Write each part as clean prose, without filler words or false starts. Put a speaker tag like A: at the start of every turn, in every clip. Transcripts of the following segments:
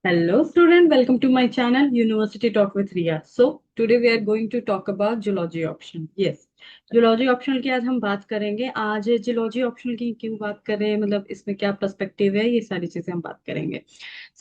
A: Hello student, welcome to my channel University Talk with Ria. So today we are going to talk about zoology option. Yes, zoology optional की आज हम बात करेंगे। आज zoology optional की क्यों बात कर रहे हैं, मतलब इसमें क्या पर्सपेक्टिव है, ये सारी चीजें हम बात करेंगे।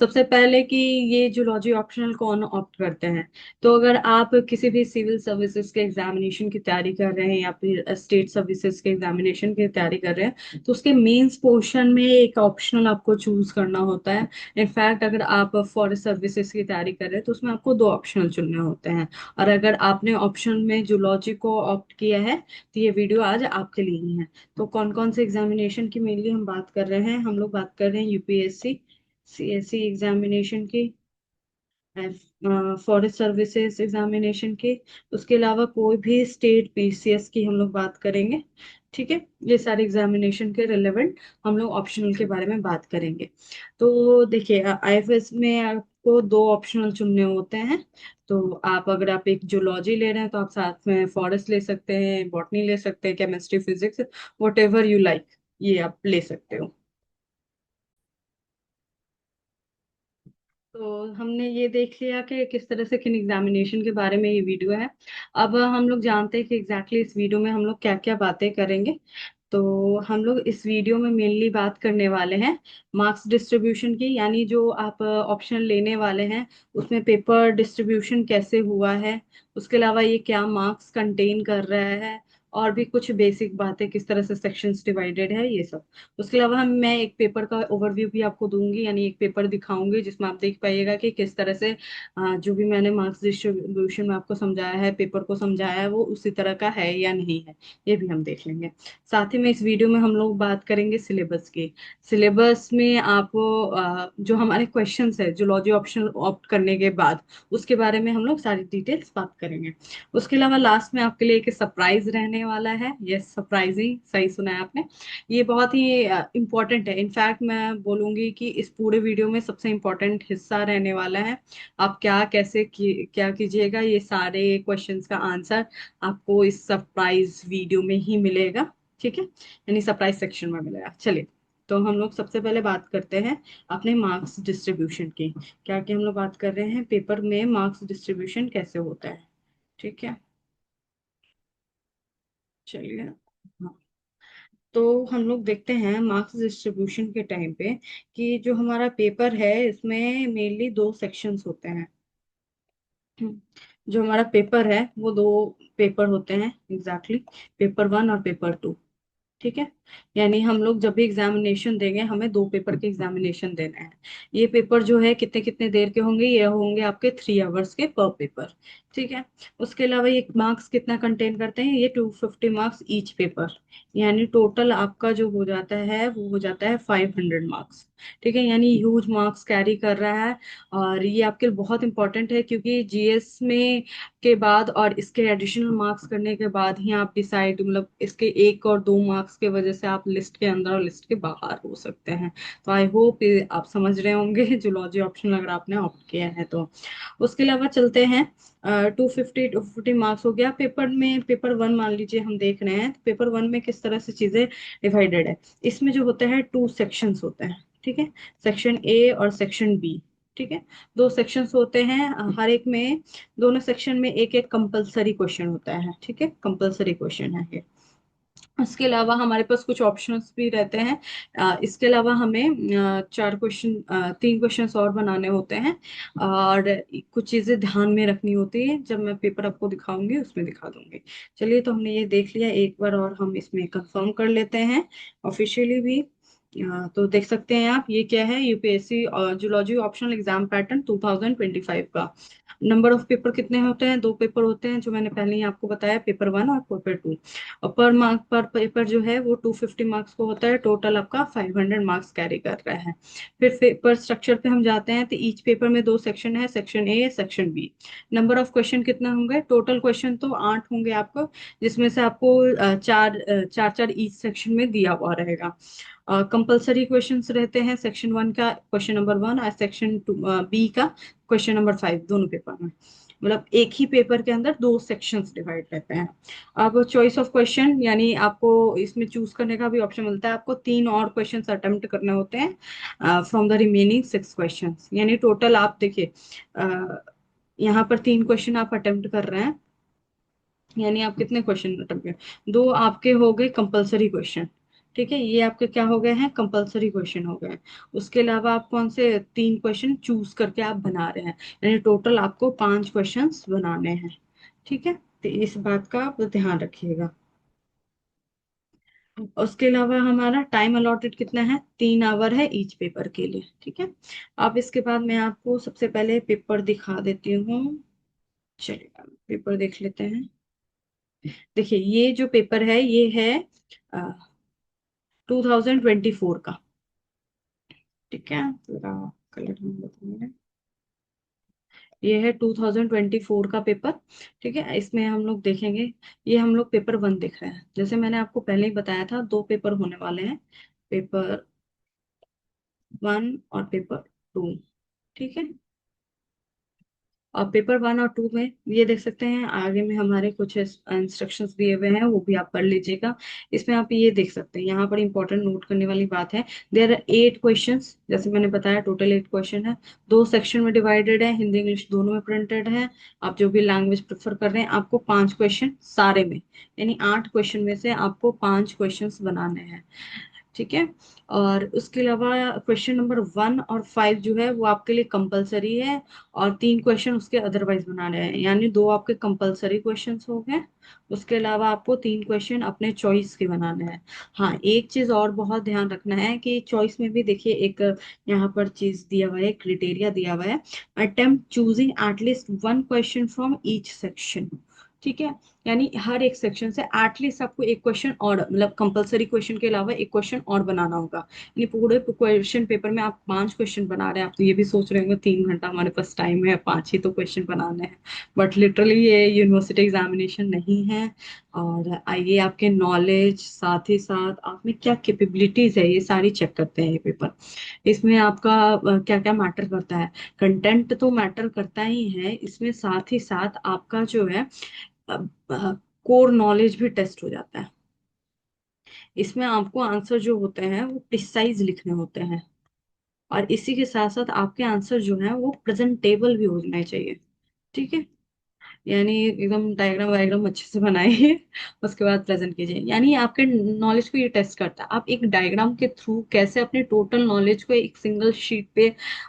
A: सबसे पहले कि ये zoology optional कौन ऑप्ट करते हैं। तो अगर आप किसी भी सिविल सर्विसेज के एग्जामिनेशन की तैयारी कर रहे हैं या फिर स्टेट सर्विसेज के एग्जामिनेशन की तैयारी कर रहे हैं, तो उसके मेंस पोर्शन में एक ऑप्शनल आपको चूज करना होता है। इनफैक्ट अगर आप फॉरेस्ट सर्विसेज की तैयारी कर रहे हैं तो उसमें आपको दो ऑप्शनल चुनने होते हैं। और अगर आपने ऑप्शन में जूलॉजी को ऑप्ट किया है तो ये वीडियो आज आपके लिए ही है। तो कौन कौन से एग्जामिनेशन की मेनली हम बात कर रहे हैं, हम लोग बात कर रहे हैं यूपीएससी, सीएससी एग्जामिनेशन की, फॉरेस्ट सर्विसेज एग्जामिनेशन की। उसके अलावा कोई भी स्टेट पीसीएस की हम लोग बात करेंगे। ठीक है, ये सारे एग्जामिनेशन के रिलेवेंट हम लोग ऑप्शनल के बारे में बात करेंगे। तो देखिए, आईएफएस में आपको दो ऑप्शनल चुनने होते हैं। तो अगर आप एक जूलॉजी ले रहे हैं तो आप साथ में फॉरेस्ट ले सकते हैं, बॉटनी ले सकते हैं, chemistry, physics, what ever you like, ये आप ले सकते हो। तो हमने ये देख लिया कि किस तरह से किन एग्जामिनेशन के बारे में ये वीडियो है। अब हम लोग जानते हैं कि एग्जैक्टली इस वीडियो में हम लोग क्या क्या बातें करेंगे। तो हम लोग इस वीडियो में मेनली बात करने वाले हैं मार्क्स डिस्ट्रीब्यूशन की, यानी जो आप ऑप्शन लेने वाले हैं उसमें पेपर डिस्ट्रीब्यूशन कैसे हुआ है। उसके अलावा ये क्या मार्क्स कंटेन कर रहा है, और भी कुछ बेसिक बातें, किस तरह से सेक्शंस डिवाइडेड है, ये सब। उसके अलावा मैं एक पेपर का ओवरव्यू भी आपको दूंगी, यानी एक पेपर दिखाऊंगी जिसमें आप देख पाइएगा कि किस तरह से जो भी मैंने मार्क्स डिस्ट्रीब्यूशन में आपको समझाया है, पेपर को समझाया है, वो उसी तरह का है या नहीं है, ये भी हम देख लेंगे। साथ ही में इस वीडियो में हम लोग बात करेंगे सिलेबस की। सिलेबस में आपको जो हमारे क्वेश्चंस है जूलॉजी ऑप्शन ऑप्ट करने के बाद, उसके बारे में हम लोग सारी डिटेल्स बात करेंगे। उसके अलावा लास्ट में आपके लिए एक सरप्राइज रहने वाला है। यस, सरप्राइजिंग, सही सुना है आपने। ये बहुत ही इम्पोर्टेंट है। इनफैक्ट मैं बोलूंगी कि इस पूरे वीडियो में सबसे इम्पोर्टेंट हिस्सा रहने वाला है। आप क्या कैसे क्या कीजिएगा, ये सारे क्वेश्चंस का आंसर आपको इस सरप्राइज वीडियो में ही मिलेगा। ठीक है, यानी सरप्राइज सेक्शन में मिलेगा। चलिए, तो हम लोग सबसे पहले बात करते हैं अपने मार्क्स डिस्ट्रीब्यूशन की। क्या कि हम लोग बात कर रहे हैं पेपर में मार्क्स डिस्ट्रीब्यूशन कैसे होता है। ठीक है, चलिए। हाँ, तो हम लोग देखते हैं मार्क्स डिस्ट्रीब्यूशन के टाइम पे कि जो हमारा पेपर है इसमें मेनली दो सेक्शंस होते हैं। जो हमारा पेपर है वो दो पेपर होते हैं एग्जैक्टली, पेपर वन और पेपर टू। ठीक है, यानी हम लोग जब भी एग्जामिनेशन देंगे हमें दो पेपर के एग्जामिनेशन देने हैं। ये पेपर जो है कितने कितने देर के होंगे, ये होंगे आपके 3 आवर्स के पर पेपर। ठीक है, उसके अलावा ये मार्क्स कितना कंटेन करते हैं, ये 250 मार्क्स ईच पेपर, यानी टोटल आपका जो हो जाता है वो हो जाता है 500 मार्क्स। ठीक है, यानी ह्यूज मार्क्स कैरी कर रहा है। और ये आपके लिए बहुत इंपॉर्टेंट है क्योंकि जीएस में के बाद और इसके एडिशनल मार्क्स करने के बाद ही आप डिसाइड, मतलब इसके 1 और 2 मार्क्स के वजह से आप लिस्ट के अंदर और लिस्ट के बाहर हो सकते हैं। तो आई होप आप समझ रहे होंगे जूलॉजी ऑप्शन अगर आपने ऑप्ट किया है तो। उसके अलावा चलते हैं, 250 मार्क्स हो गया पेपर में। पेपर वन मान लीजिए हम देख रहे हैं, तो पेपर वन में किस तरह से चीजें डिवाइडेड है। इसमें जो होता है टू सेक्शंस होते हैं। ठीक है, सेक्शन ए और सेक्शन बी। ठीक है, दो सेक्शंस होते हैं, हर एक में, दोनों सेक्शन में एक एक कंपलसरी क्वेश्चन होता है। ठीक है, कंपलसरी क्वेश्चन है ये। इसके अलावा हमारे पास कुछ ऑप्शंस भी रहते हैं। इसके अलावा हमें 4 क्वेश्चन, 3 क्वेश्चंस और बनाने होते हैं। और कुछ चीजें ध्यान में रखनी होती है, जब मैं पेपर आपको दिखाऊंगी उसमें दिखा दूंगी। चलिए, तो हमने ये देख लिया, एक बार और हम इसमें कंफर्म कर लेते हैं ऑफिशियली भी। तो देख सकते हैं आप, ये क्या है, UPSC zoology optional exam pattern 2025 का। नंबर ऑफ पेपर कितने होते हैं, दो पेपर होते हैं, जो मैंने पहले ही आपको बताया, पेपर वन और पेपर टू। और पर मार्क पर पेपर जो है वो 250 मार्क्स को होता है। टोटल आपका 500 मार्क्स कैरी कर रहा है। फिर पेपर स्ट्रक्चर पे हम जाते हैं, तो ईच पेपर में दो सेक्शन है, section A, section B. Number of question कितना होंगे, टोटल क्वेश्चन तो 8 होंगे आपको, जिसमें से आपको चार चार ईच सेक्शन में दिया हुआ रहेगा। कंपलसरी क्वेश्चंस रहते हैं, सेक्शन वन का क्वेश्चन नंबर 1 और सेक्शन टू बी का क्वेश्चन नंबर 5, दोनों पेपर में। मतलब एक ही पेपर के अंदर दो सेक्शंस डिवाइड रहते हैं। अब चॉइस ऑफ क्वेश्चन, यानी आपको इसमें चूज करने का भी ऑप्शन मिलता है, आपको तीन और क्वेश्चंस अटेम्प्ट करने होते हैं from the remaining six questions. यानी टोटल आप देखिए, यहाँ पर तीन क्वेश्चन आप अटेम्प्ट कर रहे हैं, यानी आप कितने क्वेश्चन अटेम्प्ट कर, दो आपके हो गए कंपलसरी क्वेश्चन। ठीक है, ये आपके क्या हो गए हैं, कंपलसरी क्वेश्चन हो गए। उसके अलावा आप कौन से तीन क्वेश्चन चूज करके आप बना रहे हैं, यानी टोटल आपको पांच क्वेश्चंस बनाने हैं। ठीक है, तो इस बात का आप ध्यान रखिएगा। उसके अलावा हमारा टाइम अलॉटेड कितना है, 3 आवर है ईच पेपर के लिए। ठीक है, अब इसके बाद मैं आपको सबसे पहले पेपर दिखा देती हूँ। चलिए पेपर देख लेते हैं। देखिए ये जो पेपर है ये है 2024 का। ठीक है, पूरा कलर हम बताएंगे। ये है 2024 का पेपर। ठीक है, इसमें हम लोग देखेंगे, ये हम लोग पेपर वन देख रहे हैं। जैसे मैंने आपको पहले ही बताया था, दो पेपर होने वाले हैं, पेपर वन और पेपर टू। ठीक है, और पेपर वन और टू में ये देख सकते हैं, आगे में हमारे कुछ इंस्ट्रक्शंस दिए हुए हैं, वो भी आप पढ़ लीजिएगा। इसमें आप ये देख सकते हैं, यहाँ पर इंपॉर्टेंट नोट करने वाली बात है, देयर आर 8 क्वेश्चंस। जैसे मैंने बताया टोटल 8 क्वेश्चन है, दो सेक्शन में डिवाइडेड है, हिंदी इंग्लिश दोनों में प्रिंटेड है। आप जो भी लैंग्वेज प्रेफर कर रहे हैं, आपको 5 क्वेश्चन सारे में, यानी 8 क्वेश्चन में से आपको 5 क्वेश्चन बनाने हैं। ठीक है, और उसके अलावा क्वेश्चन नंबर 1 और 5 जो है वो आपके लिए कंपलसरी है, और 3 क्वेश्चन उसके अदरवाइज बनाने हैं, यानी दो आपके कंपलसरी क्वेश्चंस हो गए। उसके अलावा आपको 3 क्वेश्चन अपने चॉइस के बनाने हैं। हाँ, एक चीज और बहुत ध्यान रखना है कि चॉइस में भी देखिए एक यहाँ पर चीज दिया हुआ है, क्राइटेरिया दिया हुआ है, attempt choosing at least 1 question from each section. ठीक है, यानी हर एक सेक्शन से एटलीस्ट आपको एक क्वेश्चन और, मतलब कंपलसरी क्वेश्चन के अलावा एक क्वेश्चन और बनाना होगा। यानी पूरे क्वेश्चन पेपर में आप 5 क्वेश्चन बना रहे हैं, आप तो ये भी सोच रहे होंगे 3 घंटा हमारे पास टाइम है, पांच ही तो क्वेश्चन बनाने हैं। बट लिटरली ये यूनिवर्सिटी एग्जामिनेशन नहीं है। और आइए आपके नॉलेज, साथ ही साथ आप में क्या कैपेबिलिटीज है, ये सारी चेक करते हैं ये पेपर। इसमें आपका क्या क्या मैटर करता है, कंटेंट तो मैटर करता ही है, इसमें साथ ही साथ आपका जो है कोर नॉलेज भी टेस्ट हो जाता है। इसमें आपको आंसर जो होते हैं वो प्रिसाइज लिखने होते हैं, और इसी के साथ साथ आपके आंसर जो है वो प्रेजेंटेबल भी होने चाहिए। ठीक है, यानी एकदम डायग्राम वायग्राम अच्छे से बनाइए, उसके बाद प्रेजेंट कीजिए। यानी आपके नॉलेज को ये टेस्ट करता है, आप एक डायग्राम के थ्रू कैसे अपने टोटल नॉलेज को एक सिंगल शीट पे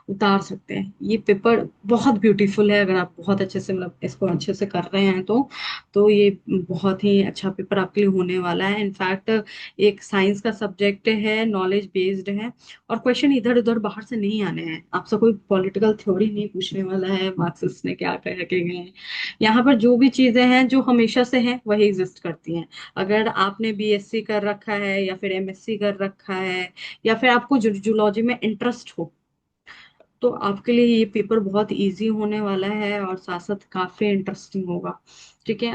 A: उतार सकते हैं। ये पेपर बहुत ब्यूटीफुल है, अगर आप बहुत अच्छे से, मतलब इसको अच्छे से कर रहे हैं तो ये बहुत ही अच्छा पेपर आपके लिए होने वाला है। इनफैक्ट एक साइंस का सब्जेक्ट है, नॉलेज बेस्ड है, और क्वेश्चन इधर उधर बाहर से नहीं आने हैं, आपसे कोई पॉलिटिकल थ्योरी नहीं पूछने वाला है, मार्क्सिस्ट ने क्या कह के गए हैं। यहाँ पर जो भी चीजें हैं जो हमेशा से हैं वही एग्जिस्ट करती हैं। अगर आपने बीएससी कर रखा है, या फिर एमएससी कर रखा है, या फिर आपको जूलॉजी में इंटरेस्ट हो, तो आपके लिए ये पेपर बहुत इजी होने वाला है, और साथ साथ काफी इंटरेस्टिंग होगा। ठीक है,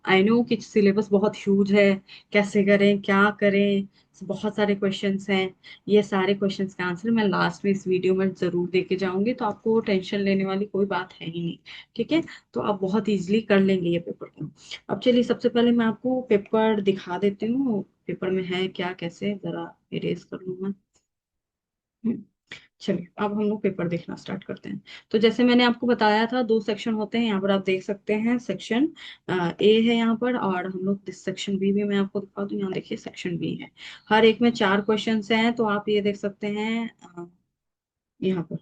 A: आई नो कि सिलेबस बहुत ह्यूज है, कैसे करें क्या करें, बहुत सारे क्वेश्चंस हैं। ये सारे क्वेश्चंस का आंसर मैं लास्ट में इस वीडियो में जरूर देके जाऊंगी, तो आपको टेंशन लेने वाली कोई बात है ही नहीं। ठीक है, तो आप बहुत इजीली कर लेंगे ये पेपर को। अब चलिए सबसे पहले मैं आपको पेपर दिखा देती हूँ, पेपर में है क्या, कैसे, जरा इरेज कर लूँ मैं। हम्म, चलिए अब हम लोग पेपर देखना स्टार्ट करते हैं। तो जैसे मैंने आपको बताया था, दो सेक्शन होते हैं, यहाँ पर आप देख सकते हैं। सेक्शन ए है यहाँ पर, और हम लोग सेक्शन बी भी मैं आपको दिखा दूँ, यहाँ देखिए सेक्शन बी है। हर एक में 4 क्वेश्चन हैं, तो आप ये देख सकते हैं यहाँ पर।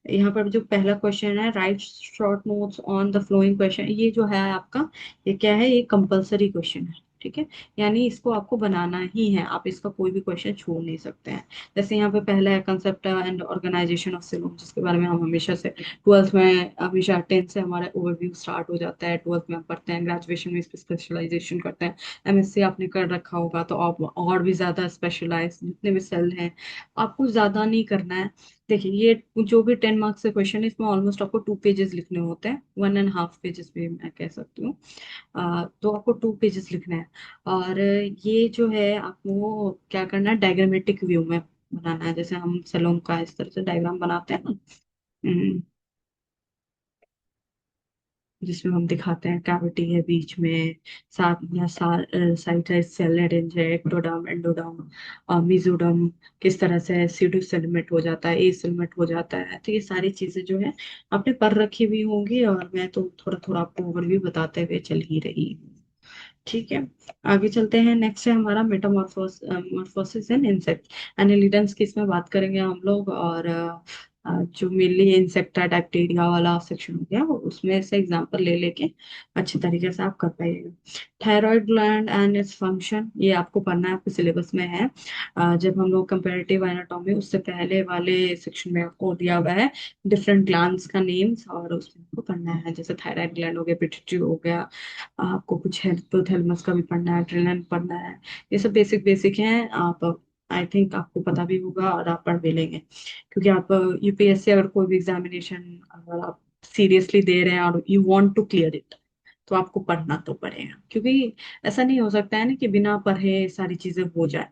A: यहाँ पर जो पहला क्वेश्चन है, right short notes on the flowing question, ये जो है आपका, ये क्या है, ये कंपलसरी क्वेश्चन है। ठीक है, यानी इसको आपको बनाना ही है, आप इसका कोई भी क्वेश्चन छोड़ नहीं सकते हैं। जैसे यहाँ पे पहला है concept and organisation of Ceylon, जिसके बारे में हम हमेशा से ट्वेल्थ में, हमेशा 10th से हमारा ओवरव्यू स्टार्ट हो जाता है, ट्वेल्थ में हम पढ़ते हैं, ग्रेजुएशन में इस पे स्पेशलाइजेशन करते हैं। एमएससी आपने कर रखा होगा तो आप और भी ज्यादा स्पेशलाइज, जितने भी सेल हैं आपको ज्यादा नहीं करना है। देखिए ये जो भी 10 मार्क्स के क्वेश्चन है, इसमें ऑलमोस्ट आपको 2 पेजेस लिखने होते हैं, 1.5 पेजेस भी मैं कह सकती हूँ। तो आपको 2 पेजेस लिखना है। और ये जो है आपको क्या करना है, डायग्रामेटिक व्यू में बनाना है, जैसे हम सैलून का इस तरह से डायग्राम बनाते हैं ना। हम्म, जिसमें हम दिखाते हैं कैविटी है बीच में, साथ में साइड साइड सेल अरेंज है, एक्टोडर्म, एंडोडर्म और मेसोडर्म, किस तरह से सीडो सेलमेंट हो जाता है, ए सेलमेंट हो जाता है। तो ये सारी चीजें जो है आपने पढ़ रखी हुई होंगी, और मैं तो थोड़ा थोड़ा आपको ओवरव्यू बताते हुए चल ही रही हूँ। ठीक है, आगे चलते हैं। नेक्स्ट है हमारा मेटामॉर्फोसिस इन इंसेक्ट। एनालिडन्स की इसमें बात करेंगे हम लोग, और जो मेनली इंसेक्टा बैक्टीरिया वाला सेक्शन हो गया, उसमें से एग्जांपल ले लेके अच्छे तरीके से आप कर पाइएगा। Thyroid gland and its function, ये आपको पढ़ना है, आपके सिलेबस में है। जब हम लोग कंपैरेटिव एनाटॉमी, उससे पहले वाले सेक्शन में आपको दिया हुआ है डिफरेंट ग्लैंड्स का नेम्स, और उसमें आपको पढ़ना है, जैसे थायराइड ग्लैंड हो गया, पिट्यूटरी हो गया, आपको कुछ हाइपोथैलेमस का भी पढ़ना है, एड्रेनल पढ़ना है। ये सब बेसिक बेसिक हैं, आप आई थिंक आपको पता भी होगा और आप पढ़ भी लेंगे, क्योंकि आप यूपीएससी अगर कोई भी एग्जामिनेशन अगर आप सीरियसली दे रहे हैं और you want to clear it, तो आपको पढ़ना तो पड़ेगा, क्योंकि ऐसा नहीं हो सकता है ना कि बिना पढ़े सारी चीजें हो जाए।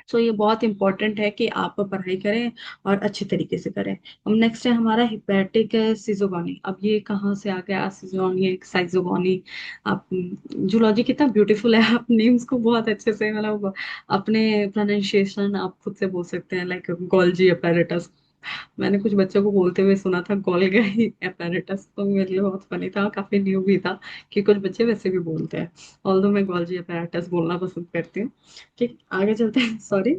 A: सो ये बहुत इंपॉर्टेंट है कि आप पढ़ाई करें और अच्छे तरीके से करें। अब नेक्स्ट है हमारा हिपैटिक सिजोगोनी। अब ये कहाँ से आ गया सिजोगोनी, साइजोगोनी। आप जूलॉजी कितना ब्यूटीफुल है, आप नेम्स को बहुत अच्छे से मतलब अपने प्रोनाउंसिएशन आप खुद से बोल सकते हैं, लाइक गोल्जी अपैरेटस। मैंने कुछ बच्चों को बोलते हुए सुना था गोल्गी अपैरेटस, तो मेरे लिए बहुत फनी था, काफी न्यू भी था कि कुछ बच्चे वैसे भी बोलते हैं। ऑल्दो मैं गोल्जी अपैरेटस बोलना पसंद करती हूँ। ठीक, आगे चलते हैं। सॉरी,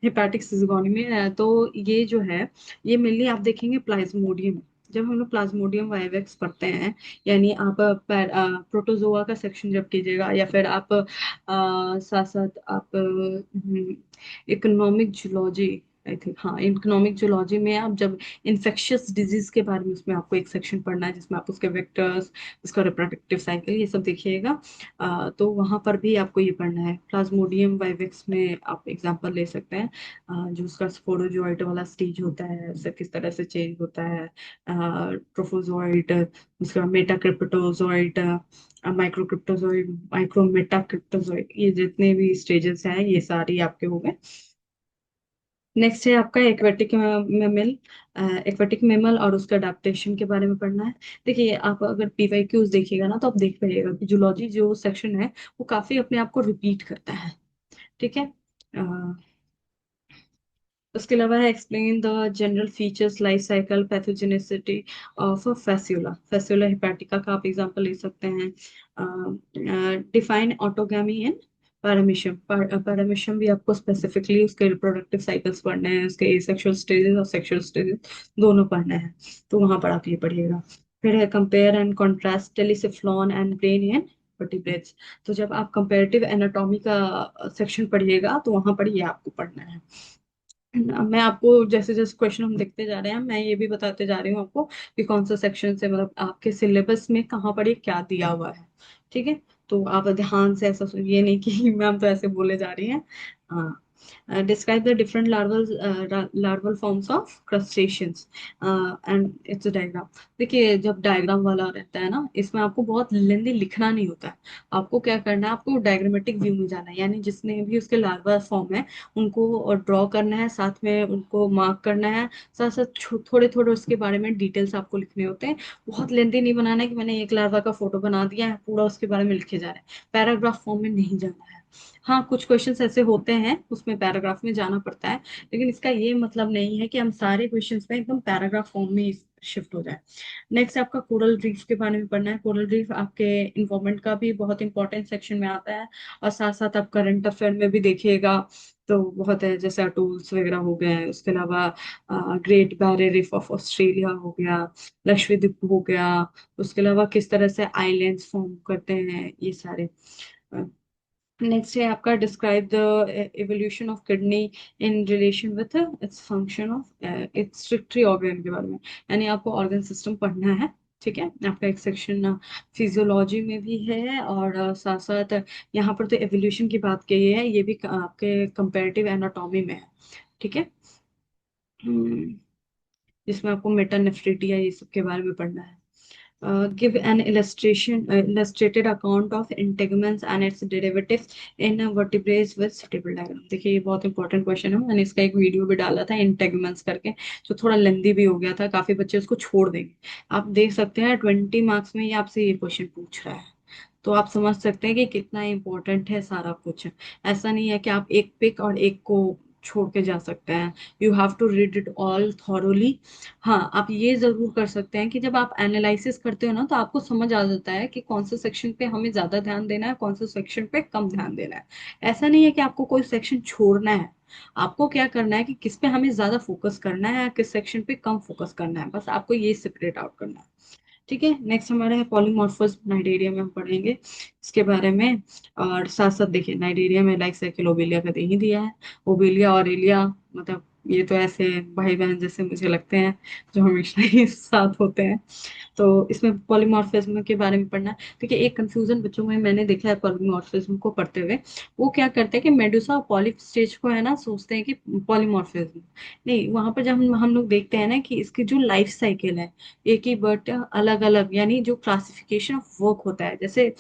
A: हेपेटिक सिजोगोनी में तो ये जो है, ये मेनली आप देखेंगे प्लाज्मोडियम। जब हम लोग प्लाज्मोडियम वाइवेक्स पढ़ते हैं, यानी आप प्रोटोजोआ का सेक्शन जब कीजिएगा, या फिर आप साथ साथ आप इकोनॉमिक जूलॉजी, आई थिंक, हाँ इकोनॉमिक जूलॉजी में आप जब इन्फेक्शियस डिजीज के बारे में, उसमें आपको एक सेक्शन पढ़ना है जिसमें आप उसके वेक्टर्स, उसका रिप्रोडक्टिव साइकिल, ये सब देखिएगा। तो वहां पर भी आपको ये पढ़ना है। प्लाज्मोडियम वाइवेक्स में आप एग्जांपल ले सकते हैं, जो उसका स्पोरोजोइट वाला स्टेज होता है, उससे किस तरह से चेंज होता है, ट्रोफोजोइट, उसका मेटाक्रिप्टोजोइट, माइक्रोक्रिप्टोजोइट, माइक्रोमेटाक्रिप्टोजोइट, ये जितने भी स्टेजेस हैं ये सारी आपके हो गए। नेक्स्ट है आपका एक्वेटिक मेमल। एक्वेटिक मेमल और उसका अडेप्टेशन के बारे में पढ़ना है। देखिए, आप अगर पीवाईक्यूज देखिएगा ना, तो आप देख पाइएगा कि जूलॉजी जो सेक्शन है वो काफी अपने आप को रिपीट करता है। ठीक है, उसके अलावा है explain the general features, life cycle, pathogenicity of fasciola. Fasciola hepatica का आप एग्जांपल ले सकते हैं। Define autogamy and paramecium. Paramecium भी आपको स्पेसिफिकली उसके रिप्रोडक्टिव साइकिल्स पढ़ने हैं, उसके एसेक्सुअल स्टेजेस और सेक्सुअल स्टेजेस दोनों पढ़ने हैं, तो वहां पर आप ये पढ़िएगा। फिर है कंपेयर एंड कॉन्ट्रास्ट टेलिसिफ्लॉन एंड ब्रेन एंड वर्टिब्रेट्स। तो जब आप कंपेरेटिव एनाटॉमी का सेक्शन पढ़िएगा, तो वहां पर ये आपको पढ़ना है। मैं आपको जैसे जैसे क्वेश्चन हम देखते जा रहे हैं, मैं ये भी बताते जा रही हूँ आपको कि कौन सा सेक्शन से, मतलब आपके सिलेबस में कहाँ पर ये क्या दिया हुआ है। ठीक है, तो आप ध्यान से ऐसा ये नहीं कि मैम तो ऐसे बोले जा रही हैं। हाँ, describe the different larval forms of crustaceans and it's diagram. देखिए, जब डायग्राम वाला रहता है ना, इसमें आपको बहुत लेंदी लिखना नहीं होता है। आपको क्या करना है, आपको डायग्रामेटिक व्यू में जाना है, यानी जिसने भी उसके लार्वा फॉर्म है उनको ड्रॉ करना है, साथ में उनको मार्क करना है, साथ साथ थोड़े थोड़े उसके बारे में डिटेल्स आपको लिखने होते हैं। बहुत लेंथी नहीं बनाना है कि मैंने एक लार्वा का फोटो बना दिया है, पूरा उसके बारे में लिखे जा रहा है। पैराग्राफ फॉर्म में नहीं जाना है। हाँ, कुछ क्वेश्चंस ऐसे होते हैं उसमें पैराग्राफ में जाना पड़ता है, लेकिन इसका ये मतलब नहीं है कि हम सारे क्वेश्चंस में एकदम पैराग्राफ फॉर्म में शिफ्ट हो जाए। नेक्स्ट आपका कोरल रीफ के बारे में पढ़ना है। कोरल रीफ आपके इन्वायरमेंट का भी बहुत इंपॉर्टेंट सेक्शन में आता है, और साथ साथ आप करंट अफेयर में भी देखिएगा, तो बहुत है, जैसे अटोल्स वगैरह हो गए हैं। उसके अलावा great barrier reef of Australia हो गया, लक्षद्वीप हो गया। उसके अलावा किस तरह से आइलैंड्स फॉर्म करते हैं, ये सारे। नेक्स्ट है आपका describe the evolution of kidney in relation with its function of its excretory organ के बारे में, यानी आपको ऑर्गन सिस्टम पढ़ना है। ठीक है, आपका एक सेक्शन फिजियोलॉजी में भी है, और साथ साथ यहाँ पर तो एवोल्यूशन की बात की है, ये भी आपके कंपैरेटिव एनाटॉमी में है। ठीक है, जिसमें आपको मेटानेफ्रिटी या ये सब के बारे में पढ़ना है। give an illustrated account of integuments and its derivatives in vertebrates with suitable diagram। देखिए ये बहुत इंपॉर्टेंट क्वेश्चन है, मैंने इसका एक वीडियो भी डाला था इंटेगमेंट्स करके, जो थोड़ा लेंदी भी हो गया था, काफी बच्चे उसको छोड़ देंगे। आप देख सकते हैं 20 मार्क्स में ये आपसे ये क्वेश्चन पूछ रहा है, तो आप समझ सकते हैं कि कितना इम्पोर्टेंट है सारा कुछ। ऐसा नहीं है कि आप एक पिक और एक को छोड़ के जा सकते हैं, you have to read it all thoroughly. हाँ, आप ये जरूर कर सकते हैं कि जब आप एनालिसिस करते हो ना, तो आपको समझ आ जाता है कि कौन से सेक्शन पे हमें ज्यादा ध्यान देना है, कौन से सेक्शन पे कम ध्यान देना है। ऐसा नहीं है कि आपको कोई सेक्शन छोड़ना है, आपको क्या करना है कि किस पे हमें ज्यादा फोकस करना है, किस सेक्शन पे कम फोकस करना है, बस आपको ये सेपरेट आउट करना है। ठीक है, नेक्स्ट हमारा है पॉलीमॉर्फिज्म, नाइडेरिया में हम पढ़ेंगे इसके बारे में। और साथ साथ देखिए नाइडेरिया में लाइक साइकिल ओबेलिया का दे ही दिया है। ओबेलिया और एलिया, मतलब ये तो ऐसे भाई बहन जैसे मुझे लगते हैं, जो हमेशा ही साथ होते हैं। तो इसमें पॉलीमॉर्फिज्म के बारे में पढ़ना है। देखिए एक कंफ्यूजन बच्चों में मैंने देखा है पॉलीमॉर्फिज्म को पढ़ते हुए, वो क्या करते हैं कि मेडुसा और पॉलिप स्टेज को है ना सोचते हैं कि पॉलीमॉर्फिज्म, नहीं, वहां पर जब हम लोग देखते हैं ना कि इसकी जो लाइफ साइकिल है, एक ही बट अलग अलग, यानी जो क्लासिफिकेशन ऑफ वर्क होता है, जैसे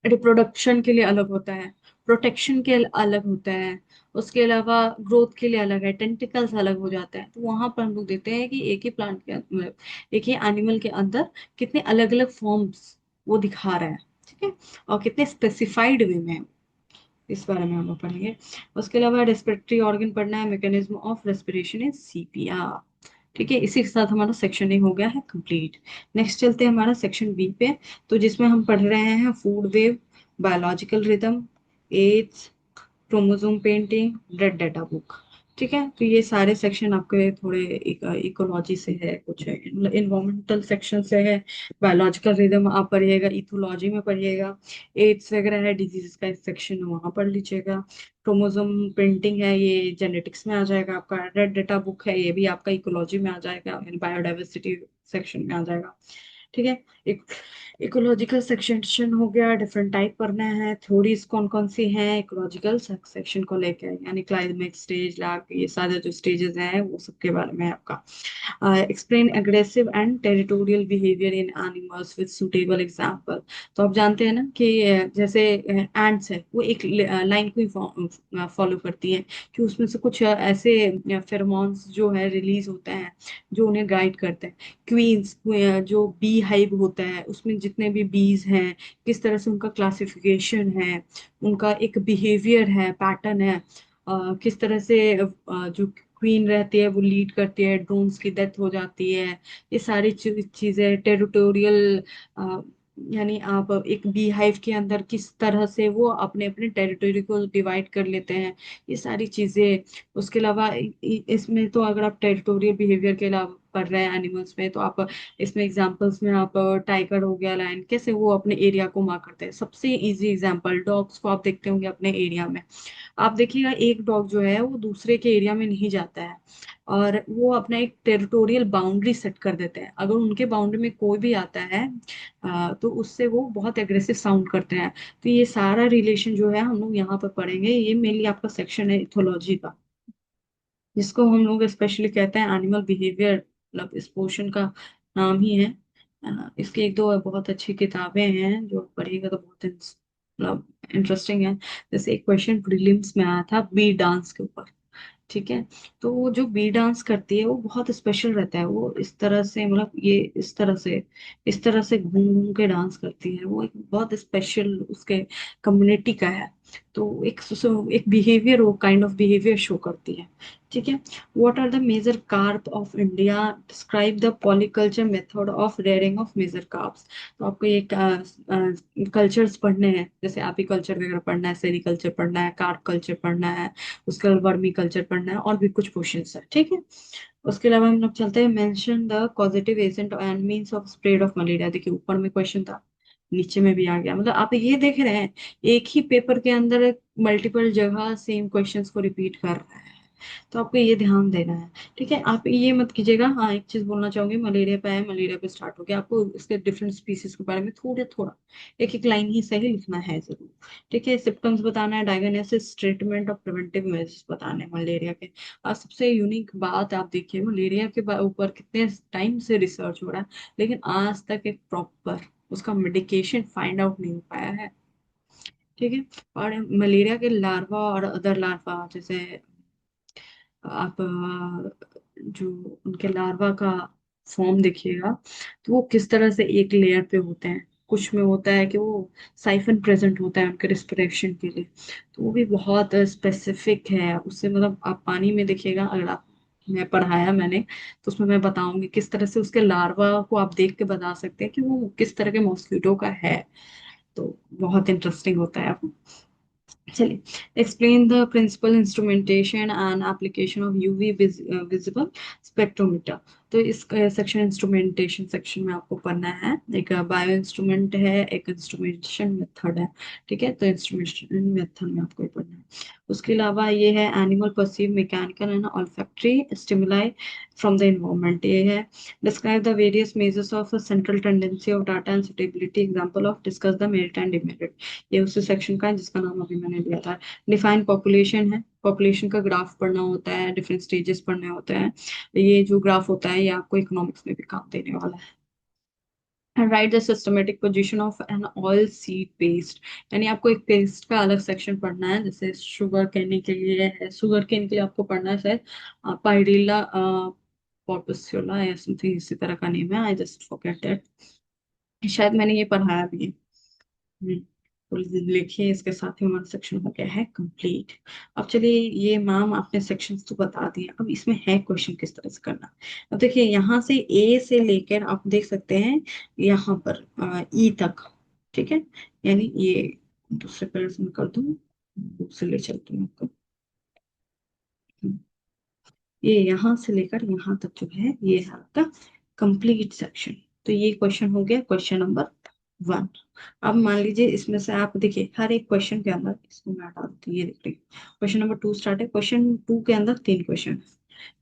A: रिप्रोडक्शन के लिए अलग होता है, प्रोटेक्शन के लिए अलग होता है, उसके अलावा ग्रोथ के लिए अलग है, टेंटिकल्स अलग हो जाते हैं, तो वहां पर हम लोग देखते हैं कि एक ही प्लांट के मतलब एक ही एनिमल के अंदर कितने अलग अलग फॉर्म्स वो दिखा रहा है। ठीक है, और कितने स्पेसिफाइड वे में, इस बारे में हम लोग पढ़ेंगे। उसके अलावा रेस्पिरेटरी ऑर्गन पढ़ना है, mechanism of respiration in CPR. ठीक है, इसी के साथ हमारा सेक्शन ए हो गया है कंप्लीट। नेक्स्ट चलते हैं हमारा सेक्शन बी पे, तो जिसमें हम पढ़ रहे हैं food wave, biological rhythm, AIDS, chromosome painting, blood data book. ठीक है, तो ये सारे सेक्शन आपके थोड़े इकोलॉजी से है, कुछ है इन्वायरमेंटल सेक्शन से है, बायोलॉजिकल रिदम आप पढ़िएगा, इथोलॉजी में पढ़िएगा, एड्स वगैरह है डिजीज का सेक्शन वहां पढ़ लीजिएगा, क्रोमोसोम प्रिंटिंग है ये जेनेटिक्स में आ जाएगा आपका, रेड डेटा बुक है ये भी आपका इकोलॉजी में आ जाएगा, बायोडाइवर्सिटी सेक्शन में आ जाएगा। ठीक है, एक इकोलॉजिकल सेक्शन हो गया, डिफरेंट टाइप पढ़ना है, थ्योरीज कौन कौन सी हैं इकोलॉजिकल सेक्शन को लेकर, यानी क्लाइमेक्स स्टेज लाग ये सारे जो स्टेजेस हैं वो सब के बारे में आपका। Explain aggressive and territorial behaviour in animals with suitable example. तो आप जानते हैं ना कि जैसे एंड्स है वो एक लाइन को ही फॉलो करती हैं, कि उसमें से कुछ ऐसे फेरोमोन्स जो है रिलीज होते हैं, जो उन्हें गाइड करते हैं। क्वींस, जो बी हाइव होता है उसमें जितने भी बीज हैं, किस तरह से उनका क्लासिफिकेशन है, उनका एक बिहेवियर है, पैटर्न है, किस तरह से जो क्वीन रहती है वो लीड करती है, ड्रोन्स की डेथ हो जाती है, ये सारी चीजें टेरिटोरियल, यानी आप एक बी हाइव के अंदर किस तरह से वो अपने अपने टेरिटोरी को डिवाइड कर लेते हैं, ये सारी चीजें। उसके अलावा इसमें तो अगर आप टेरिटोरियल बिहेवियर के अलावा पढ़ रहे हैं एनिमल्स में, तो आप इसमें एग्जांपल्स में आप टाइगर हो गया, लायन, कैसे वो अपने एरिया को मार्क करते हैं। सबसे इजी एग्जांपल डॉग्स को आप देखते होंगे अपने एरिया में, आप देखिएगा एक डॉग जो है वो दूसरे के एरिया में नहीं जाता है, और वो अपना एक टेरिटोरियल बाउंड्री सेट कर देते हैं। अगर उनके बाउंड्री में कोई भी आता है तो उससे वो बहुत एग्रेसिव साउंड करते हैं। तो ये सारा रिलेशन जो है हम लोग यहाँ पर पढ़ेंगे, ये मेनली आपका सेक्शन है इथोलॉजी का, जिसको हम लोग स्पेशली कहते हैं एनिमल बिहेवियर, मतलब इस पोर्शन का नाम ही है। इसकी एक दो बहुत अच्छी किताबें हैं जो पढ़िएगा तो बहुत मतलब इंटरेस्टिंग है। जैसे एक क्वेश्चन प्रीलिम्स में आया था बी डांस के ऊपर। ठीक है, तो वो जो बी डांस करती है वो बहुत स्पेशल रहता है, वो इस तरह से, मतलब ये इस तरह से घूम घूम के डांस करती है, वो एक बहुत स्पेशल उसके कम्युनिटी का है। तो एक बिहेवियर, वो काइंड ऑफ बिहेवियर शो करती है। ठीक है, what are the major carp of India, describe the polyculture method of rearing of major carps. तो आपको ये कल्चर्स पढ़ने हैं, जैसे एपीकल्चर वगैरह पढ़ना है, सेरिकल्चर पढ़ना है, कार्प कल्चर पढ़ना है, उसके बाद वर्मी कल्चर पढ़ना है, और भी कुछ क्वेश्चंस है। ठीक है, उसके अलावा हम लोग चलते हैं mention the causative agent and means of spread of malaria. देखिए ऊपर में क्वेश्चन था, नीचे में भी आ गया, मतलब आप ये देख रहे हैं एक ही पेपर के अंदर मल्टीपल जगह सेम क्वेश्चंस को रिपीट कर रहा है। तो आपको ये ध्यान देना है। ठीक है, आप ये मत कीजिएगा। हाँ, एक चीज बोलना चाहूंगी, मलेरिया पे है, मलेरिया पे स्टार्ट हो गया, आपको इसके डिफरेंट स्पीसीज के बारे में थोड़ा थोड़ा एक एक लाइन ही सही लिखना है जरूर। ठीक है, सिम्टम्स बताना है, डायग्नोसिस, ट्रीटमेंट और प्रिवेंटिव मेजर्स बताने हैं मलेरिया के। और सबसे यूनिक बात आप देखिए, मलेरिया के ऊपर कितने टाइम से रिसर्च हो रहा है, लेकिन आज तक एक प्रॉपर उसका मेडिकेशन फाइंड आउट नहीं हो पाया है। ठीक है। और मलेरिया के लार्वा और अदर लार्वा, जैसे आप जो उनके लार्वा का फॉर्म देखिएगा, तो वो किस तरह से एक लेयर पे होते हैं। कुछ में होता है कि वो साइफन प्रेजेंट होता है उनके रिस्पिरेशन के लिए, तो वो भी बहुत स्पेसिफिक है उससे। मतलब आप पानी में देखिएगा, अगर आप, मैं पढ़ाया मैंने, तो उसमें मैं बताऊंगी किस तरह से उसके लार्वा को आप देख के बता सकते हैं कि वो किस तरह के मॉस्किटो का है। तो बहुत इंटरेस्टिंग होता है। चलिए, explain the principle instrumentation and application of UV visible spectrometer. तो इस सेक्शन इंस्ट्रूमेंटेशन सेक्शन में आपको पढ़ना है, एक बायो इंस्ट्रूमेंट है, एक इंस्ट्रूमेंटेशन मेथड है। ठीक है, तो इंस्ट्रूमेंटेशन मेथड में आपको ये पढ़ना है। उसके अलावा ये है animal perceive mechanical and olfactory stimuli from the environment, ये है describe the various measures of central tendency of data and suitability, example of discuss the merit and demerit. ये उसी सेक्शन का है जिसका नाम अभी मैंने लिया था। डिफाइन पॉपुलेशन है, पॉपुलेशन का ग्राफ पढ़ना होता है, डिफरेंट स्टेजेस पढ़ने होते हैं। ये जो ग्राफ होता है ये आपको इकोनॉमिक्स में भी काम देने वाला है। And right the systematic position of an oil seed paste, यानी आपको एक पेस्ट का अलग सेक्शन पढ़ना है। जैसे शुगर केन के लिए है, शुगर केन के लिए आपको पढ़ना है शायद पाइरिला पोर्टोसियोला या समथिंग इसी तरह का नेम है, आई जस्ट फॉरगेट दैट। शायद मैंने ये पढ़ाया भी है। हम्म, तो लिखिए, इसके साथ ही हमारा सेक्शन हो गया है कंप्लीट। अब चलिए, ये मैम आपने सेक्शंस तो बता दिए, अब इसमें है क्वेश्चन किस तरह से करना। अब देखिए, यहाँ से ए से लेकर आप देख सकते हैं यहाँ पर ई तक। ठीक है, यानी ये दूसरे पेड़ से मैं कर दूँ, दूसरे ले चलती हूँ आपको। ये यहाँ से लेकर यहाँ तक जो है ये है आपका कंप्लीट सेक्शन। तो ये क्वेश्चन हो गया, क्वेश्चन नंबर 1। अब मान लीजिए इसमें से आप देखिए, हर एक क्वेश्चन के अंदर, इसको मैं हटा देती हूँ, ये देख रही क्वेश्चन नंबर 2 स्टार्ट है, क्वेश्चन 2 के अंदर 3 क्वेश्चन है,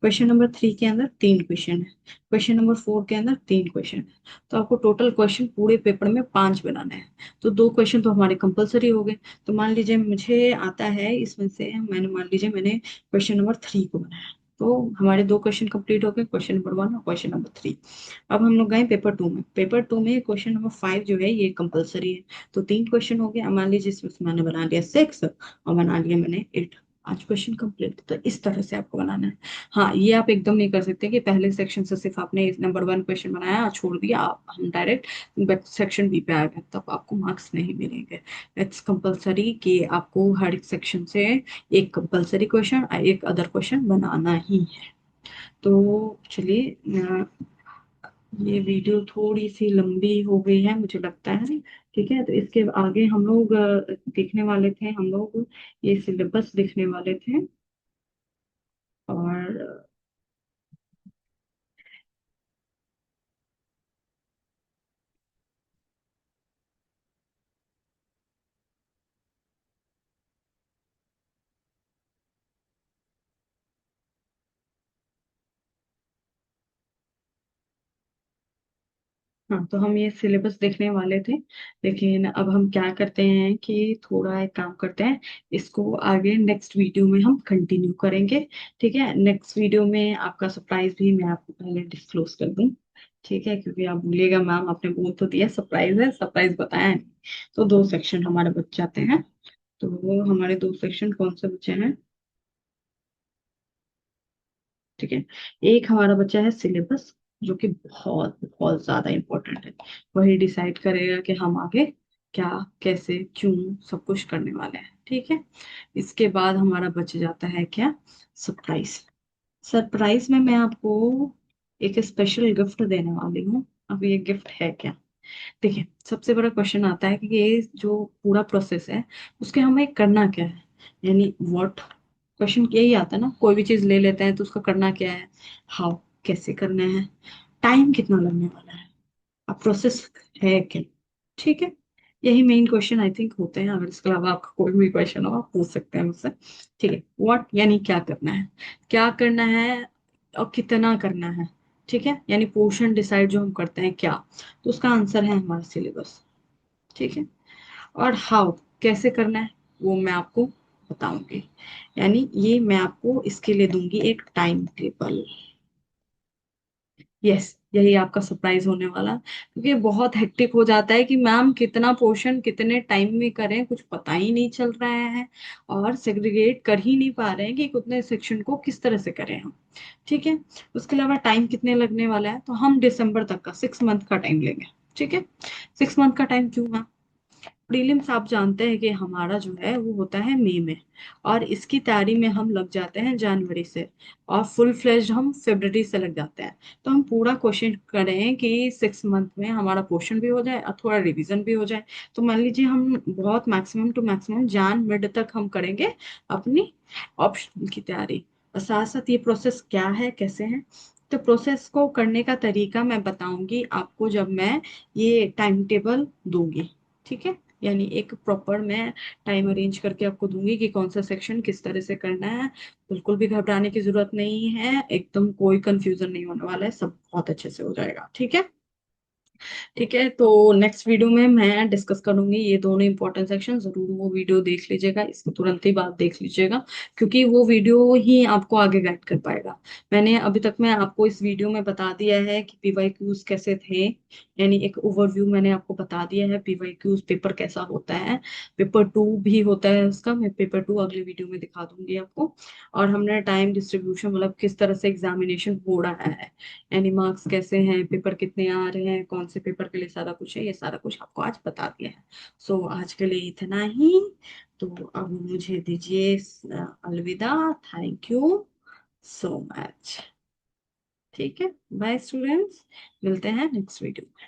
A: क्वेश्चन नंबर 3 के अंदर 3 क्वेश्चन है, क्वेश्चन नंबर 4 के अंदर 3 क्वेश्चन है। तो आपको टोटल क्वेश्चन पूरे पेपर में 5 बनाने हैं। तो 2 क्वेश्चन तो हमारे कंपलसरी हो गए। तो मान लीजिए मुझे आता है इसमें से, मैंने मान लीजिए मैंने क्वेश्चन नंबर 3 को बनाया, तो हमारे 2 क्वेश्चन कंप्लीट हो गए, क्वेश्चन नंबर 1 और क्वेश्चन नंबर 3। अब हम लोग गए पेपर 2 में। पेपर 2 में क्वेश्चन नंबर 5 जो है ये कंपलसरी है। तो 3 क्वेश्चन हो गए। अब मान लीजिए इसमें से मैंने बना लिया 6 और बना लिया मैंने 8, 5 क्वेश्चन कंप्लीट। तो इस तरह से आपको बनाना है। हाँ, ये आप एकदम नहीं कर सकते कि पहले सेक्शन से सिर्फ आपने नंबर 1 क्वेश्चन बनाया और छोड़ दिया, आप हम डायरेक्ट सेक्शन बी पे आ गए, तब आपको मार्क्स नहीं मिलेंगे। इट्स कंपलसरी कि आपको हर एक सेक्शन से एक कंपलसरी क्वेश्चन और एक अदर क्वेश्चन बनाना ही है। तो चलिए, ये वीडियो थोड़ी सी लंबी हो गई है मुझे लगता है। ठीक है, तो इसके आगे हम लोग देखने वाले थे, हम लोग ये सिलेबस देखने वाले थे। और हाँ, तो हम ये सिलेबस देखने वाले थे, लेकिन अब हम क्या करते हैं कि थोड़ा एक काम करते हैं, इसको आगे नेक्स्ट वीडियो में हम कंटिन्यू करेंगे। ठीक है, नेक्स्ट वीडियो में आपका सरप्राइज भी मैं आपको पहले डिस्क्लोज कर दूं। ठीक है, क्योंकि आप भूलिएगा मैम आपने बोल तो दिया सरप्राइज है, सरप्राइज बताया नहीं। तो 2 सेक्शन हमारे बच जाते हैं। तो वो हमारे 2 सेक्शन कौन से बचे हैं? ठीक है, एक हमारा बच्चा है सिलेबस, जो कि बहुत बहुत ज्यादा इम्पोर्टेंट है। वही डिसाइड करेगा कि हम आगे क्या, कैसे, क्यों, सब कुछ करने वाले हैं। ठीक है, इसके बाद हमारा बच जाता है क्या? सरप्राइज। सरप्राइज में मैं आपको एक स्पेशल गिफ्ट देने वाली हूँ। अब ये गिफ्ट है क्या? देखिए, सबसे बड़ा क्वेश्चन आता है कि ये जो पूरा प्रोसेस है उसके हमें करना क्या है, यानी व्हाट। क्वेश्चन यही आता है ना, कोई भी चीज ले लेते हैं तो उसका करना क्या है, हाउ, कैसे करना है, टाइम कितना लगने वाला है, अब प्रोसेस है क्या। ठीक है, यही मेन क्वेश्चन आई थिंक होते हैं। अगर इसके अलावा आपका कोई भी क्वेश्चन हो आप पूछ सकते हैं मुझसे। ठीक है, व्हाट यानी क्या करना है, क्या करना है और कितना करना है। ठीक है, यानी पोर्शन डिसाइड जो हम करते हैं क्या, तो उसका आंसर है हमारा सिलेबस। ठीक है, और हाउ कैसे करना है वो मैं आपको बताऊंगी। यानी ये मैं आपको इसके लिए दूंगी एक टाइम टेबल। यस, यही आपका सरप्राइज होने वाला, क्योंकि बहुत हेक्टिक हो जाता है कि मैम कितना पोर्शन कितने टाइम में करें, कुछ पता ही नहीं चल रहा है और सेग्रीगेट कर ही नहीं पा रहे हैं कि कितने सेक्शन को किस तरह से करें हम। ठीक है, उसके अलावा टाइम कितने लगने वाला है, तो हम दिसंबर तक का 6 मंथ का टाइम लेंगे। ठीक है, 6 मंथ का टाइम क्यों मैम? प्रीलिम्स आप जानते हैं कि हमारा जो है वो होता है मई में, और इसकी तैयारी में हम लग जाते हैं जनवरी से, और फुल फ्लेज्ड हम फरवरी से लग जाते हैं। तो हम पूरा कोशिश करें कि 6 मंथ में हमारा पोर्शन भी हो जाए और थोड़ा रिवीजन भी हो जाए। तो मान लीजिए हम बहुत मैक्सिमम टू मैक्सिमम जान मिड तक हम करेंगे अपनी ऑप्शन की तैयारी। और साथ साथ ये प्रोसेस क्या है कैसे है, तो प्रोसेस को करने का तरीका मैं बताऊंगी आपको जब मैं ये टाइम टेबल दूंगी। ठीक है, यानी एक प्रॉपर मैं टाइम अरेंज करके आपको दूंगी कि कौन सा सेक्शन किस तरह से करना है। बिल्कुल भी घबराने की जरूरत नहीं है, एकदम कोई कंफ्यूजन नहीं होने वाला है, सब बहुत अच्छे से हो जाएगा। ठीक है, ठीक है, तो नेक्स्ट वीडियो में मैं डिस्कस करूंगी ये दोनों इंपॉर्टेंट सेक्शन। जरूर वो वीडियो देख लीजिएगा, इसके तुरंत ही बाद देख लीजिएगा, क्योंकि वो वीडियो ही आपको आगे गाइड कर पाएगा। मैंने अभी तक मैं आपको इस वीडियो में बता दिया है कि पीवाईक्यूज कैसे थे, यानी एक ओवरव्यू मैंने आपको बता दिया है पीवाईक्यूज पेपर कैसा होता है। पेपर 2 भी होता है उसका, मैं पेपर 2 अगले वीडियो में दिखा दूंगी आपको। और हमने टाइम डिस्ट्रीब्यूशन मतलब किस तरह से एग्जामिनेशन हो रहा है, यानी मार्क्स कैसे हैं, पेपर कितने आ रहे हैं, कौन से पेपर के लिए सारा कुछ है, ये सारा कुछ आपको आज बता दिया है। सो आज के लिए इतना ही। तो अब मुझे दीजिए अलविदा। Thank you so much. ठीक है, बाय स्टूडेंट्स, मिलते हैं नेक्स्ट वीडियो में।